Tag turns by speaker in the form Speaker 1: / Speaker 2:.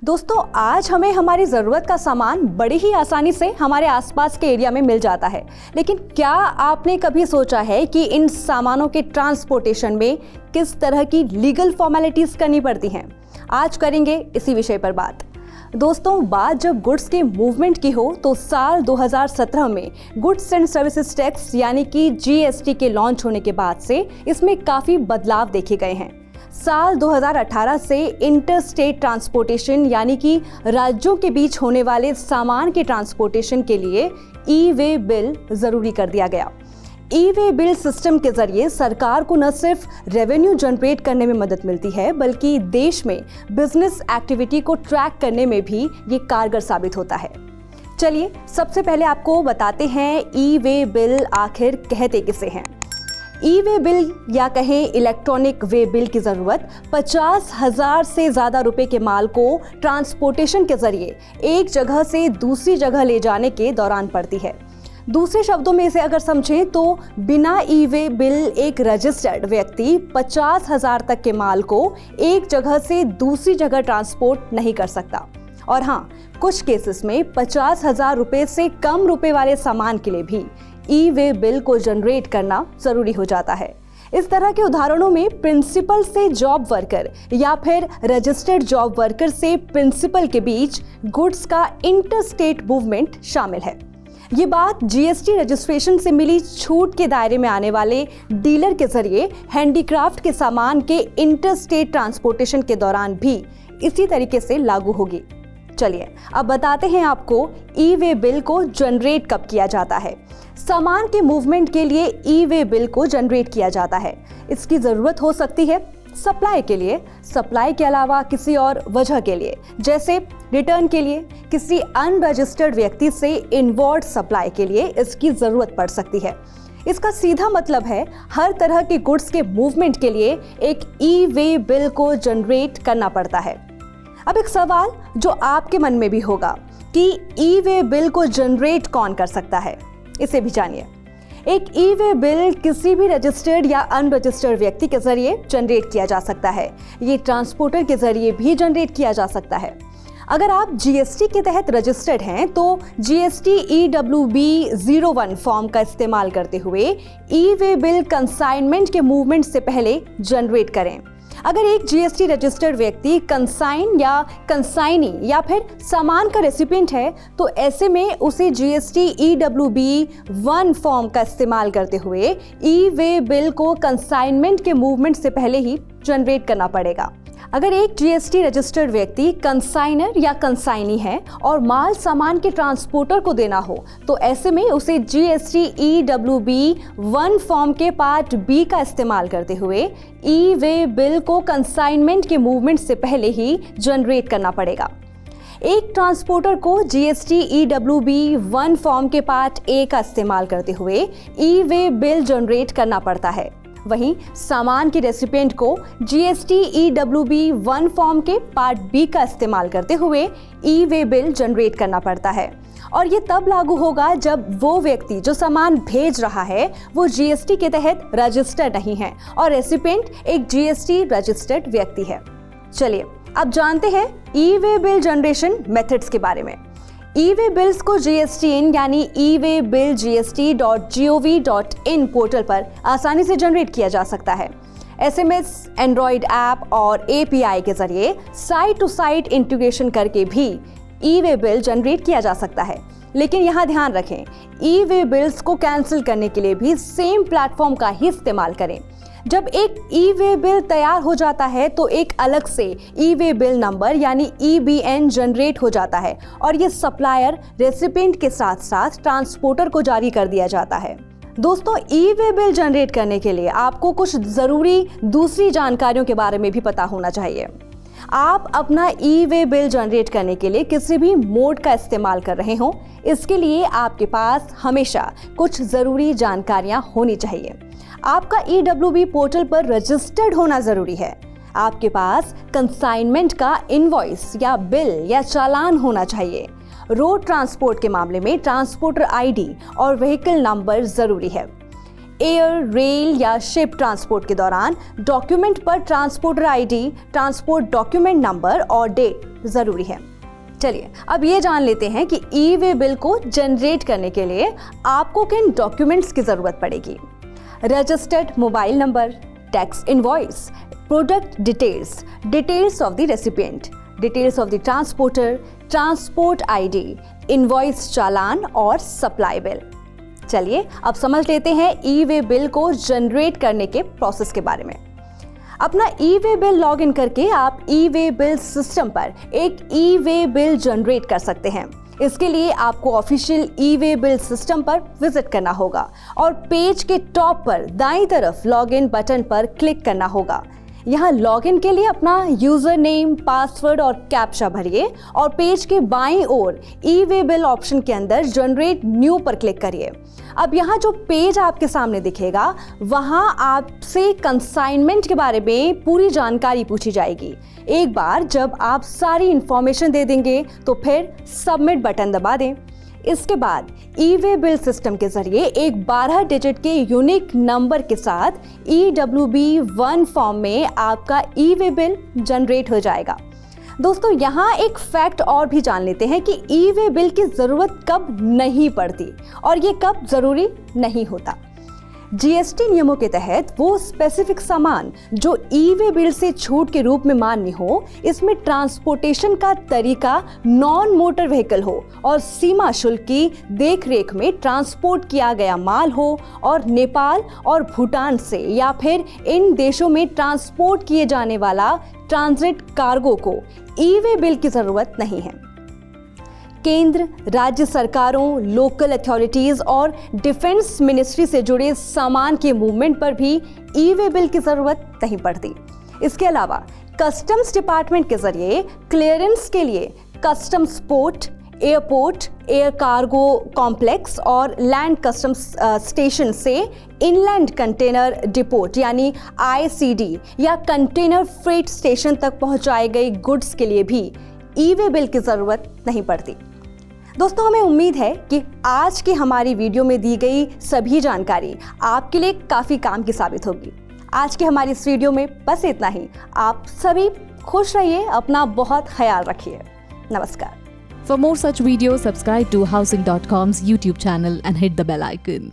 Speaker 1: दोस्तों, आज हमें हमारी ज़रूरत का सामान बड़ी ही आसानी से हमारे आसपास के एरिया में मिल जाता है। लेकिन क्या आपने कभी सोचा है कि इन सामानों के ट्रांसपोर्टेशन में किस तरह की लीगल फॉर्मेलिटीज़ करनी पड़ती हैं? आज करेंगे इसी विषय पर बात। दोस्तों, बात जब गुड्स के मूवमेंट की हो तो साल 2017 में गुड्स एंड सर्विसेज टैक्स यानी कि GST के लॉन्च होने के बाद से इसमें काफ़ी बदलाव देखे गए हैं। साल 2018 से इंटरस्टेट ट्रांसपोर्टेशन यानी कि राज्यों के बीच होने वाले सामान के ट्रांसपोर्टेशन के लिए ई-वे बिल जरूरी कर दिया गया। ई-वे बिल सिस्टम के जरिए सरकार को न सिर्फ रेवेन्यू जनरेट करने में मदद मिलती है, बल्कि देश में बिजनेस एक्टिविटी को ट्रैक करने में भी ये कारगर साबित होता है। चलिए, सबसे पहले आपको बताते हैं ई-वे बिल आखिर कहते किसे हैं। ई-वे बिल या कहें इलेक्ट्रॉनिक वे बिल की ज़रूरत 50,000 से ज़्यादा रुपए के माल को ट्रांसपोर्टेशन के जरिए एक जगह से दूसरी जगह ले जाने के दौरान पड़ती है। दूसरे शब्दों में इसे अगर समझें तो बिना ई-वे बिल एक रजिस्टर्ड व्यक्ति 50,000 तक के माल को एक जगह से दूसरी जगह ट्रांसपोर्ट नहीं कर सकता। और हाँ, कुछ केसेस में 50,000 रुपए से कम रुपए वाले सामान के लिए भी ई-वे बिल को जनरेट करना जरूरी हो जाता है। इस तरह के उदाहरणों में प्रिंसिपल से जॉब वर्कर या फिर रजिस्टर्ड जॉब वर्कर से प्रिंसिपल के बीच गुड्स का इंटरस्टेट मूवमेंट शामिल है। ये बात GST रजिस्ट्रेशन से मिली छूट के दायरे में आने वाले डीलर के जरिए हैंडीक्राफ्ट के सामान के इंटरस्टेट ट्रांसपोर्टेशन के दौरान भी इसी तरीके से लागू होगी। चलिए, अब बताते हैं आपको ई-वे बिल को जनरेट कब किया जाता है। सामान के मूवमेंट के लिए ई-वे बिल को जनरेट किया जाता है। इसकी ज़रूरत हो सकती है सप्लाई के लिए, सप्लाई के अलावा किसी और वजह के लिए, जैसे रिटर्न के लिए, किसी अनरजिस्टर्ड व्यक्ति से इनवर्ड सप्लाई के लिए इसकी ज़रूरत पड़ सकती है। इसका सीधा मतलब है हर तरह के गुड्स के मूवमेंट के लिए एक ई-वे बिल को जनरेट करना पड़ता है। अब एक सवाल जो आपके मन में भी होगा कि ई-वे बिल को जनरेट कौन कर सकता है, इसे भी जानिए। एक ई-वे बिल किसी भी रजिस्टर्ड या अनरजिस्टर्ड व्यक्ति के जरिए जनरेट किया जा सकता है। ये ट्रांसपोर्टर के जरिए भी जनरेट किया जा सकता है। अगर आप GST के तहत रजिस्टर्ड हैं तो GST EWB 01 फॉर्म का इस्तेमाल करते हुए ई-वे बिल कंसाइनमेंट के मूवमेंट से पहले जनरेट करें। अगर एक GST रजिस्टर्ड व्यक्ति कंसाइन या कंसाइनी या फिर सामान का रेसिपिएंट है तो ऐसे में उसे GST EWB 1 फॉर्म का इस्तेमाल करते हुए ई-वे बिल को कंसाइनमेंट के मूवमेंट से पहले ही जनरेट करना पड़ेगा। अगर एक GST रजिस्टर्ड व्यक्ति कंसाइनर या कंसाइनी है और माल सामान के ट्रांसपोर्टर को देना हो तो ऐसे में उसे GST EWB 1 फॉर्म के पार्ट B का इस्तेमाल करते हुए ई-वे बिल को कंसाइनमेंट के मूवमेंट से पहले ही जनरेट करना पड़ेगा। एक ट्रांसपोर्टर को GST EWB 1 फॉर्म के पार्ट A का इस्तेमाल करते हुए ई-वे बिल जनरेट करना पड़ता है। वहीं सामान के रेसिपिएंट को GST EWB 1 फॉर्म के पार्ट B का इस्तेमाल करते हुए ई-वे बिल जनरेट करना पड़ता है। और ये तब लागू होगा जब वो व्यक्ति जो सामान भेज रहा है वो GST के तहत रजिस्टर्ड नहीं है और रेसिपिएंट एक GST रजिस्टर्ड व्यक्ति है। चलिए, अब जानते हैं ई-वे बिल जनरेशन मेथड्स के बारे में। ई-वे बिल्स को GSTin यानी e-way-bill-gst.gov.in पोर्टल पर आसानी से जनरेट किया जा सकता है। SMS, एंड्रॉइड ऐप और API के जरिए साइट टू साइट इंटीग्रेशन करके भी ई-वे बिल जनरेट किया जा सकता है। लेकिन यहाँ ध्यान रखें, ई-वे बिल्स को कैंसिल करने के लिए भी सेम प्लेटफॉर्म का ही इस्तेमाल करें। जब एक ई-वे बिल तैयार हो जाता है तो एक अलग से ई-वे बिल नंबर यानी EBN जनरेट हो जाता है और ये सप्लायर रेसिपिएंट के साथ साथ ट्रांसपोर्टर को जारी कर दिया जाता है। दोस्तों, ई-वे बिल जनरेट करने के लिए आपको कुछ ज़रूरी दूसरी जानकारियों के बारे में भी पता होना चाहिए। आप अपना ई-वे बिल जनरेट करने के लिए किसी भी मोड का इस्तेमाल कर रहे हो, इसके लिए आपके पास हमेशा कुछ ज़रूरी जानकारियाँ होनी चाहिए। आपका EWB पोर्टल पर रजिस्टर्ड होना जरूरी है। आपके पास कंसाइनमेंट का इनवॉइस या बिल या चालान होना चाहिए। रोड ट्रांसपोर्ट के मामले में ट्रांसपोर्टर ID और व्हीकल नंबर जरूरी है। एयर, रेल या शिप ट्रांसपोर्ट के दौरान डॉक्यूमेंट पर transporter ID, transport document number और डेट जरूरी है। चलिए अब ये जान लेते हैं कि ई वे बिल को जनरेट करने के लिए आपको किन डॉक्यूमेंट्स की जरूरत पड़ेगी। Registered mobile number, tax invoice, product details, details of the recipient, details of the transporter, transport ID, invoice challan और सप्लाई बिल। चलिए अब समझ लेते हैं ई वे बिल को जनरेट करने के प्रोसेस के बारे में। अपना ई वे बिल लॉग इन करके आप ई वे बिल सिस्टम पर एक ई वे बिल जनरेट कर सकते हैं। इसके लिए आपको ऑफिशियल ई वे बिल सिस्टम पर विजिट करना होगा और पेज के टॉप पर दाईं तरफ लॉग इन बटन पर क्लिक करना होगा। यहाँ लॉगिन के लिए अपना यूजर नेम, पासवर्ड और कैप्चा भरिए और पेज के बाईं ओर ई वे बिल ऑप्शन के अंदर जनरेट न्यू पर क्लिक करिए। अब यहाँ जो पेज आपके सामने दिखेगा वहाँ आपसे कंसाइनमेंट के बारे में पूरी जानकारी पूछी जाएगी। एक बार जब आप सारी इंफॉर्मेशन दे देंगे तो फिर सबमिट बटन दबा दें। इसके बाद ई वे बिल सिस्टम के जरिए एक 12 डिजिट के यूनिक नंबर के साथ EWB1 फॉर्म में आपका ई वे बिल जनरेट हो जाएगा। दोस्तों यहाँ एक फैक्ट और भी जान लेते हैं कि ई वे बिल की ज़रूरत कब नहीं पड़ती और ये कब ज़रूरी नहीं होता। जीएसटी नियमों के तहत वो स्पेसिफिक सामान जो ई वे बिल से छूट के रूप में मान्य हो, इसमें ट्रांसपोर्टेशन का तरीका नॉन मोटर व्हीकल हो और सीमा शुल्क की देखरेख में ट्रांसपोर्ट किया गया माल हो और नेपाल और भूटान से या फिर इन देशों में ट्रांसपोर्ट किए जाने वाला ट्रांजिट कार्गो को ई वे बिल की ज़रूरत नहीं है। केंद्र, राज्य सरकारों, लोकल अथॉरिटीज और डिफेंस मिनिस्ट्री से जुड़े सामान के मूवमेंट पर भी ई वे बिल की जरूरत नहीं पड़ती। इसके अलावा कस्टम्स डिपार्टमेंट के जरिए क्लियरेंस के लिए customs port, airport, air cargo complex और लैंड कस्टम्स स्टेशन से इनलैंड कंटेनर डिपोट यानी ICD या कंटेनर फ्रेट स्टेशन तक पहुंचाए गए गुड्स के लिए भी ई वे बिल की जरूरत नहीं पड़ती। दोस्तों हमें उम्मीद है कि आज की हमारी वीडियो में दी गई सभी जानकारी आपके लिए काफ़ी काम की साबित होगी। आज की हमारी इस वीडियो में बस इतना ही। आप सभी खुश रहिए, अपना बहुत ख्याल रखिए। नमस्कार।
Speaker 2: For more such videos, subscribe to Housing.com's YouTube channel and hit the bell icon.